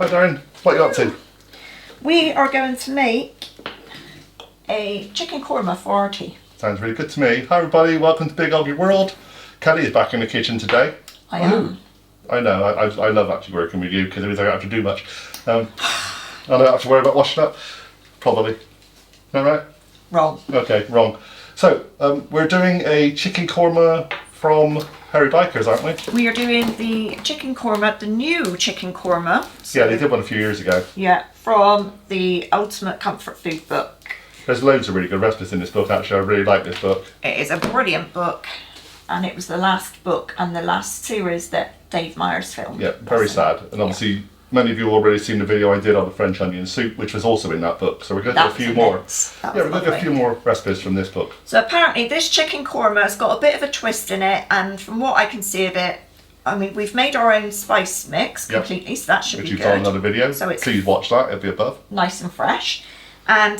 Hi Darren, what are you up to? We are going to make a chicken korma for our tea. Sounds really good to me. Hi everybody, welcome to Big OGGIE World. Kelly is back in the kitchen today. I am. I know, I love actually working with you because it means I don't have to do much. I don't have to worry about washing up, probably. Is that right? Wrong. Okay, wrong. So, we're doing a chicken korma from Harry Bikers, aren't we? We are doing the chicken korma, the new chicken korma. So, Yeah, they did one a few years ago. Yeah, from the Ultimate Comfort Food book. There's loads of really good recipes in this book, actually. I really like this book. It is a brilliant book, and it was the last book and the last series that Dave Myers filmed. Yeah, very sad. And obviously, many of you already seen the video I did on the French onion soup, which was also in that book. So we're going to do a few more. Yeah, we're going to do a few more recipes from this book. So apparently this chicken korma has got a bit of a twist in it, and from what I can see of it, I mean, we've made our own spice mix completely, so that should be good. Which you've got another video, so it's please watch that, it'll be above. Nice and fresh. And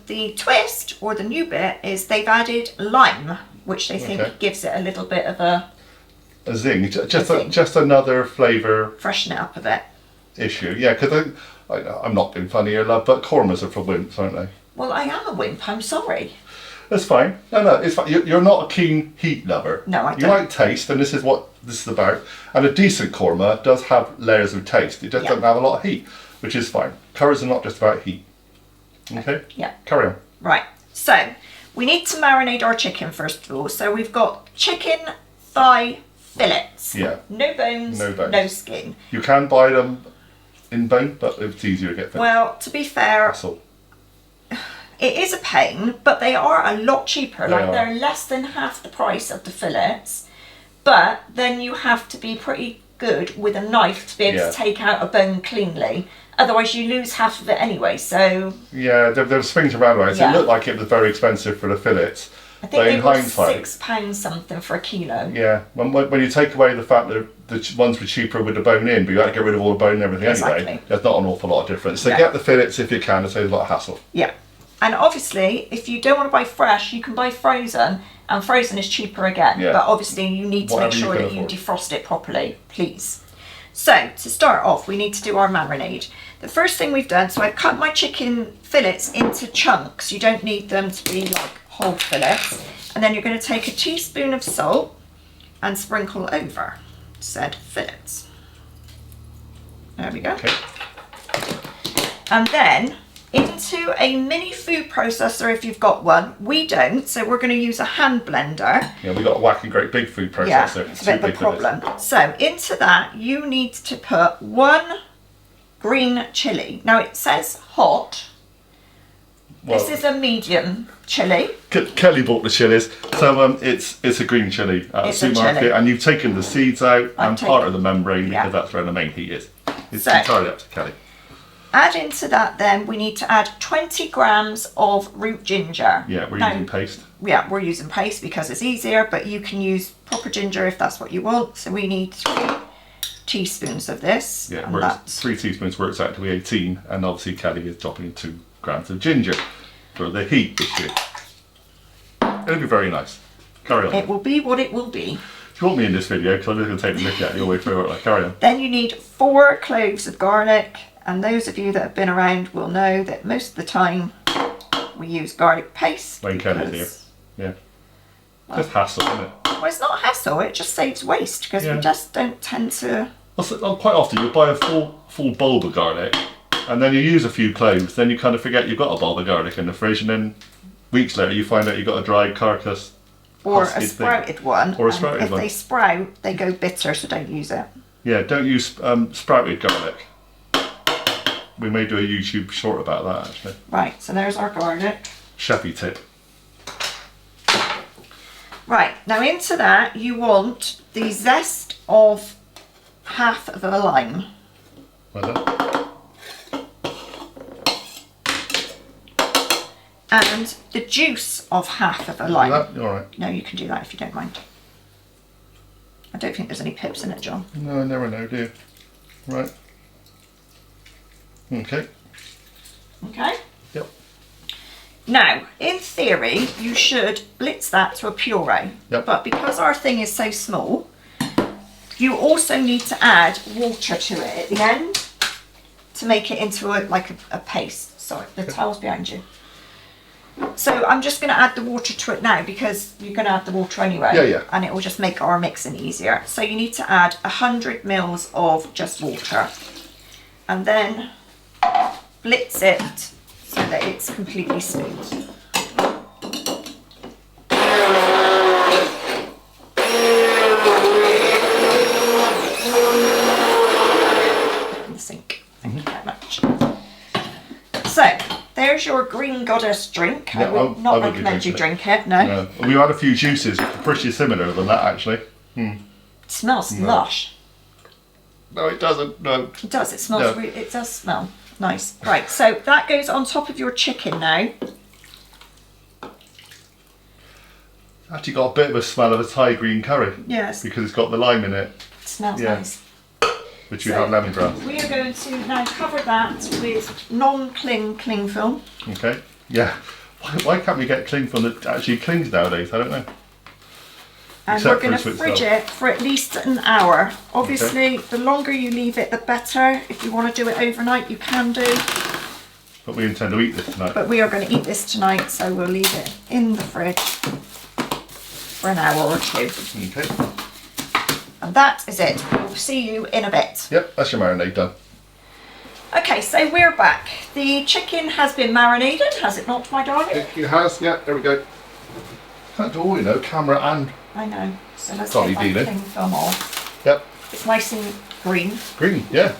the twist, or the new bit, is they've added lime, which they think gives it a little bit of a zing, just another flavour. Freshen it up a bit. Issue, yeah, because I'm not being funny here, love, but kormas are for wimps, aren't they? Well, I am a wimp, I'm sorry. That's fine. No, it's fine. You're not a keen heat lover. No, I don't. You like taste, and this is what this is about. And a decent korma does have layers of taste. It just doesn't have a lot of heat, which is fine. Curries are not just about heat. Okay? Yeah. Carry on. Right, so we need to marinate our chicken first of all. So we've got chicken thigh fillets. Yeah. No bones, no skin. You can buy them in bone, but it's easier to get them. Well, to be fair, it is a pain, but they are a lot cheaper. They're less than half the price of the fillets, but then you have to be pretty good with a knife to be able to take out a bone cleanly. Otherwise you lose half of it anyway, so... Yeah, there swings around right. So it looked like it was very expensive for the fillets. I think they were £6 something for a kilo. Yeah, when you take away the fact that the ones were cheaper with the bone in, but you had to get rid of all the bone and everything anyway, there's not an awful lot of difference. So get the fillets if you can, it saves a lot of hassle. Yeah, and obviously if you don't want to buy fresh, you can buy frozen, and frozen is cheaper again. Yeah. But obviously you need to make sure that you defrost it properly, please. So, to start off, we need to do our marinade. The first thing we've done, so I've cut my chicken fillets into chunks. You don't need them to be like whole fillets. And then you're going to take a teaspoon of salt and sprinkle over said fillets. There we go. Okay. And then into a mini food processor if you've got one. We don't, so we're going to use a hand blender. Yeah, we've got a wacky great big food processor. Yeah, it's a bit of a problem. So into that you need to put 1 green chilli. Now it says hot. Well, this is a medium chilli. Kelly bought the chilies, so it's a green chilli at the supermarket, and you've taken the seeds out and part of the membrane because that's where the main heat is. It's entirely up to Kelly. Add into that then, we need to add 20 grams of root ginger. Yeah, we're using paste. Yeah, we're using paste because it's easier, but you can use proper ginger if that's what you want. So we need 3 teaspoons of this. Yeah, works, 3 teaspoons works out to be 18, and obviously Kelly is dropping 2 grams of ginger for the heat issue. It'll be very nice. Carry on. It will be what it will be. If you want me in this video, because I'm just going to take a look at it all the way through it, carry on. Then you need 4 cloves of garlic. And those of you that have been around will know that most of the time we use garlic paste. When Kelly's here. Yeah. Well, just hassle, isn't it? Well, it's not hassle, it just saves waste because we just don't tend to... Well, quite often you buy a full bulb of garlic and then you use a few cloves, then you kind of forget you've got a bulb of garlic in the fridge, and then weeks later you find out you've got a dry carcass. Or a sprouted one. Or a sprouted one. If they sprout, they go bitter, so don't use it. Yeah, don't use sprouted garlic. We may do a YouTube short about that actually. Right, so there's our garlic. Chefy tip. Right, now into that you want the zest of half of a lime. Well done. And the juice of half of a lime. Alright. No, you can do that if you don't mind. I don't think there's any pips in it, John. No, I never know, do you? Right. Okay. Okay. Yep. Now, in theory, you should blitz that to a puree. Yep. But because our thing is so small, you also need to add water to it at the end. to make it into a paste. Sorry, the towel's behind you. So I'm just going to add the water to it now because you're going to add the water anyway. Yeah. And it will just make our mixing easier. So you need to add 100 mils of just water. And then blitz it so that it's completely smooth. In the sink. Thank you very much. So, there's your green goddess drink. Yeah, I would not recommend you drink it, no. We had a few juices, pretty similar than that actually. It smells lush. No, it doesn't. No. It does. It smells. It does smell nice. Right. So that goes on top of your chicken now. Actually, got a bit of a smell of a Thai green curry. Yes. Because it's got the lime in it. It smells nice. Which we have lemongrass. We are going to now cover that with non-cling film. Okay. Yeah. Why can't we get cling film that actually clings nowadays? I don't know. And we're going to fridge it for at least an hour. Obviously, the longer you leave it, the better. If you want to do it overnight, you can do. But we intend to eat this tonight. But we are going to eat this tonight, so we'll leave it in the fridge for an hour or two. Okay. And that is it. We'll see you in a bit. Yep, that's your marinade done. Okay, so we're back. The chicken has been marinated, has it not, my darling? It has, yeah, there we go. Can't do all, you know, camera and... I know. So let's Can't get be that dealing. cling film off. Yep. It's nice and green. Green, yeah.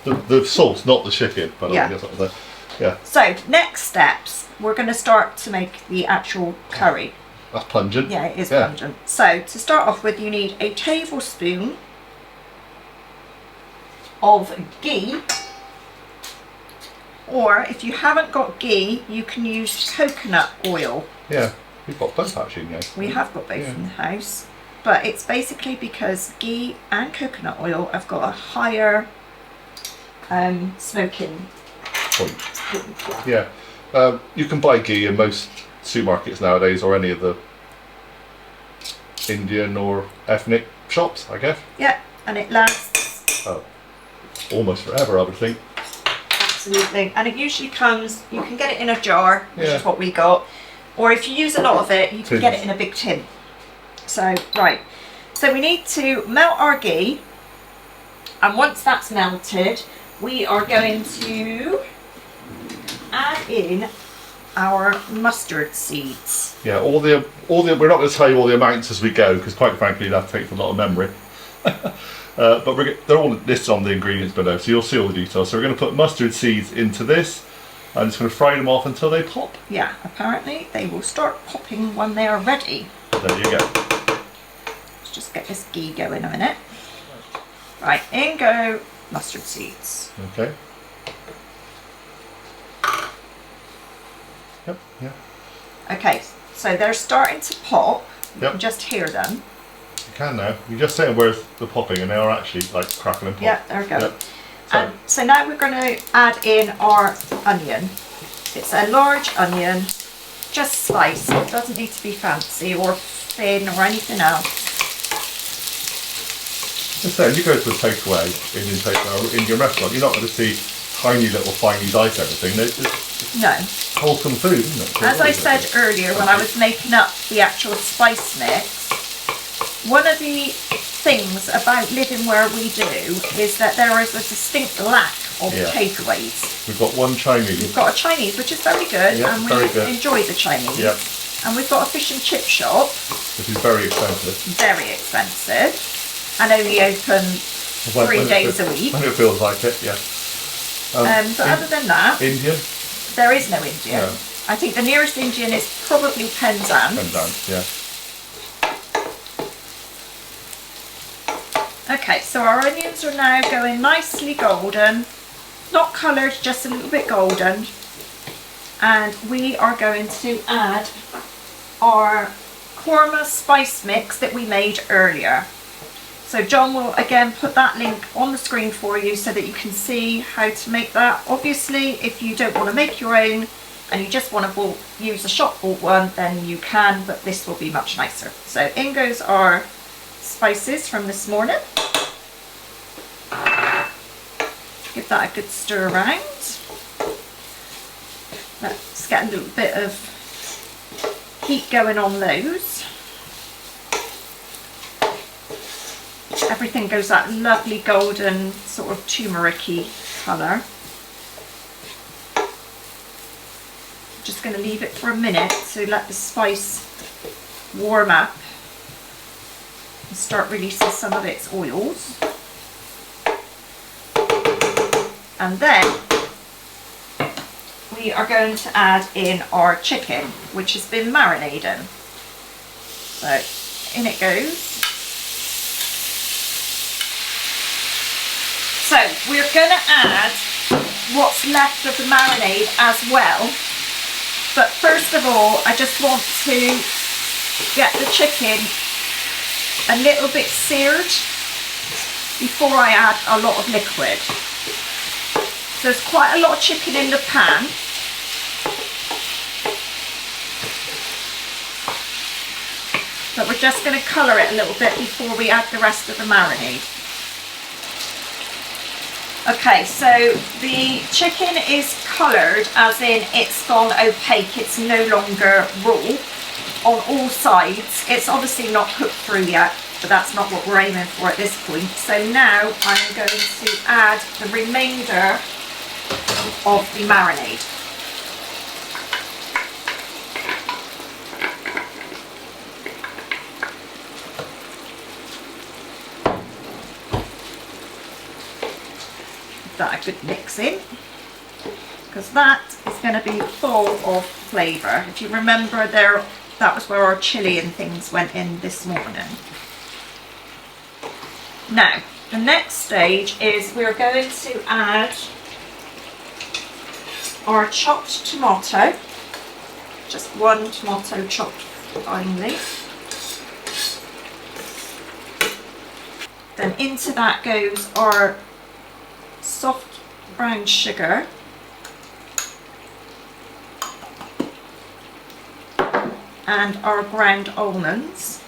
The sauce, not the chicken, but Yeah. I guess that was it. Yeah. So, next steps, we're going to start to make the actual curry. That's pungent. Yeah, it is pungent. So, to start off with, you need a tablespoon of ghee. Or, if you haven't got ghee, you can use coconut oil. Yeah, we've got both actually in the house. We have got both in the house. But it's basically because ghee and coconut oil have got a higher smoking point. Yeah. You can buy ghee in most supermarkets nowadays, or any of the Indian or ethnic shops, I guess. Yeah, and it lasts almost forever, I would think. Absolutely. And it usually comes, you can get it in a jar, which Yeah. is what we got, or if you use a lot of it, you can get it in a big tin. So, right. So we need to melt our ghee, and once that's melted, we are going to add in our mustard seeds. Yeah, all the we're not going to tell you all the amounts as we go, because quite frankly that takes a lot of memory. But they're all listed on the ingredients below, so you'll see all the details. So we're going to put mustard seeds into this, and just going to fry them off until they pop. Yeah, apparently they will start popping when they are ready. There you go. Let's just get this ghee going a minute. Right, in go mustard seeds. Okay. Yep, yeah. Okay, so they're starting to pop. You Yep. can just hear them. You can now. You just say where's the popping, and they are actually like crackling and pop. Yeah, there we go. Yep. So now we're going to add in our onion. It's a large onion, just sliced. It doesn't need to be fancy or thin or anything else. Just saying, you go to a takeaway, Indian takeaway, or Indian restaurant, you're not going to see tiny little finey dice everything. They're just No. wholesome food, isn't it? As I said earlier when I was making up the actual spice mix, one of the things about living where we do is that there is a distinct lack of takeaways. We've got one Chinese. We've got a Chinese, which is very good, Yep, and very we good. enjoy the Chinese. Yep. And we've got a fish and chip shop, Which is very expensive. very expensive, and only open 3 days a week. When it feels like it, yeah. But other than that, Indian? there is no Indian. No. I think the nearest Indian is probably Penzance. Penzance, yeah. Okay, so our onions are now going nicely golden, not coloured, just a little bit golden, and we are going to add our KORMA spice mix that we made earlier. So John will again put that link on the screen for you so that you can see how to make that. Obviously, if you don't want to make your own and you just want to use a shop bought one, then you can, but this will be much nicer. So in goes our spices from this morning. Give that a good stir around. Let's get a little bit of heat going on those. Everything goes that lovely golden sort of turmeric-y colour. Just going to leave it for a minute to let the spice warm up and start releasing some of its oils. And then we are going to add in our chicken, which has been marinating. So in it goes. So we're going to add what's left of the marinade as well. But first of all, I just want to get the chicken a little bit seared before I add a lot of liquid. So there's quite a lot of chicken in the pan. But we're just going to colour it a little bit before we add the rest of the marinade. Okay, so the chicken is coloured, as in it's gone opaque, it's no longer raw on all sides. It's obviously not cooked through yet, but that's not what we're aiming for at this point. So now I'm going to add the remainder of the marinade. That a good mix in, because that is going to be full of flavour. If you remember there, that was where our chilli and things went in this morning. Now the next stage is we're going to add our chopped tomato, just one tomato chopped finely. Then into that goes our soft brown sugar, and our ground almonds.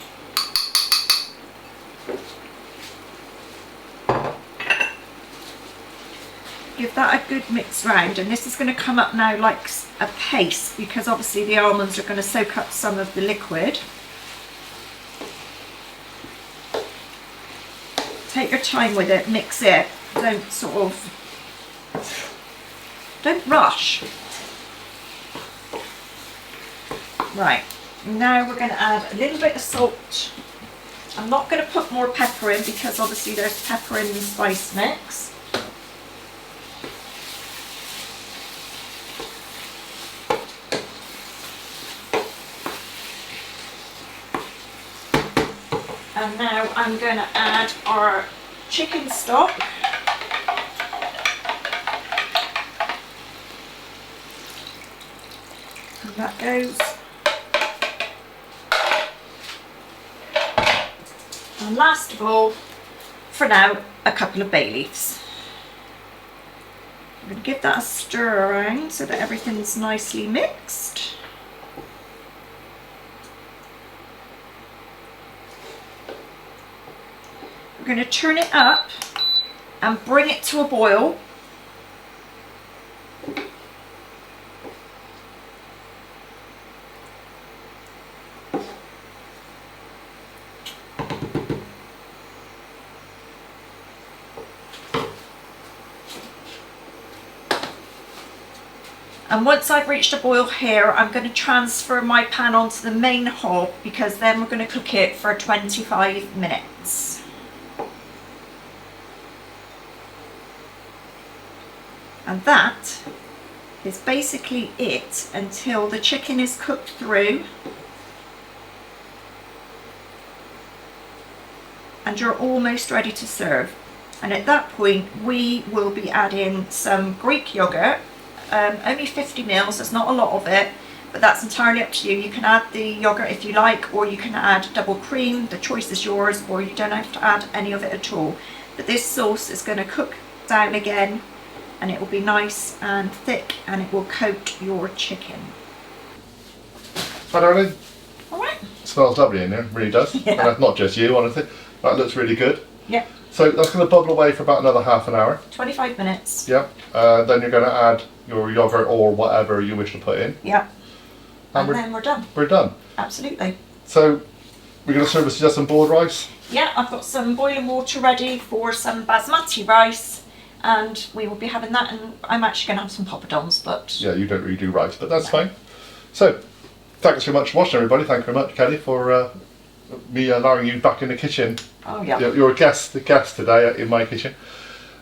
Give that a good mix round, and this is going to come up now like a paste because obviously the almonds are going to soak up some of the liquid. Take your time with it, mix it. Don't rush. Right, now we're going to add a little bit of salt. I'm not going to put more pepper in because obviously there's pepper in the spice mix. And now I'm going to add our chicken stock. And that goes. And last of all, for now, a couple of bay leaves. I'm going to give that a stir around so that everything's nicely mixed. We're going to turn it up and bring it to a boil. And once I've reached a boil here, I'm going to transfer my pan onto the main hob because then we're going to cook it for 25 minutes. And that is basically it until the chicken is cooked through and you're almost ready to serve. And at that point we will be adding some Greek yoghurt. Only 50 mils, there's not a lot of it, but that's entirely up to you. You can add the yoghurt if you like, or you can add double cream, the choice is yours, or you don't have to add any of it at all. But this sauce is going to cook down again and it will be nice and thick and it will coat your chicken. Hi darling. Alright. Smells lovely in here, really does. Yeah. And that's not just you, honestly. That looks really good. Yeah. So that's going to bubble away for about another half an hour. 25 minutes. Yep. Then you're going to add your yogurt or whatever you wish to put in. Yep. And then we're done. We're done. Absolutely. So we're going to serve us just some boiled rice. Yeah, I've got some boiling water ready for some basmati rice, and we will be having that. And I'm actually going to have some poppadoms, but yeah, you don't really do rice, but that's fine. So thanks very much for watching, everybody. Thank you very much, Kelly, for me allowing you back in the kitchen. Oh yeah. You're a guest today in my kitchen.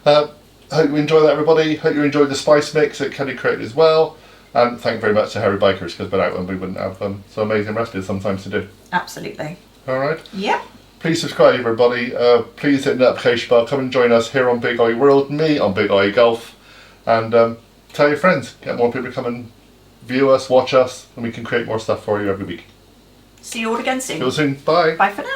Hope you enjoy that, everybody. Hope you enjoyed the spice mix that Kelly created as well. And thank you very much to Harry Bakers, because without them we wouldn't have some amazing recipes sometimes to do. Absolutely. All right. Yeah. Please subscribe, everybody. Please hit the notification bell. Come and join us here on Big OGGIE World, me on Big OGGIE Golf. And tell your friends. Get more people to come and view us, watch us, and we can create more stuff for you every week. See you all again soon. See you soon. Bye. Bye for now.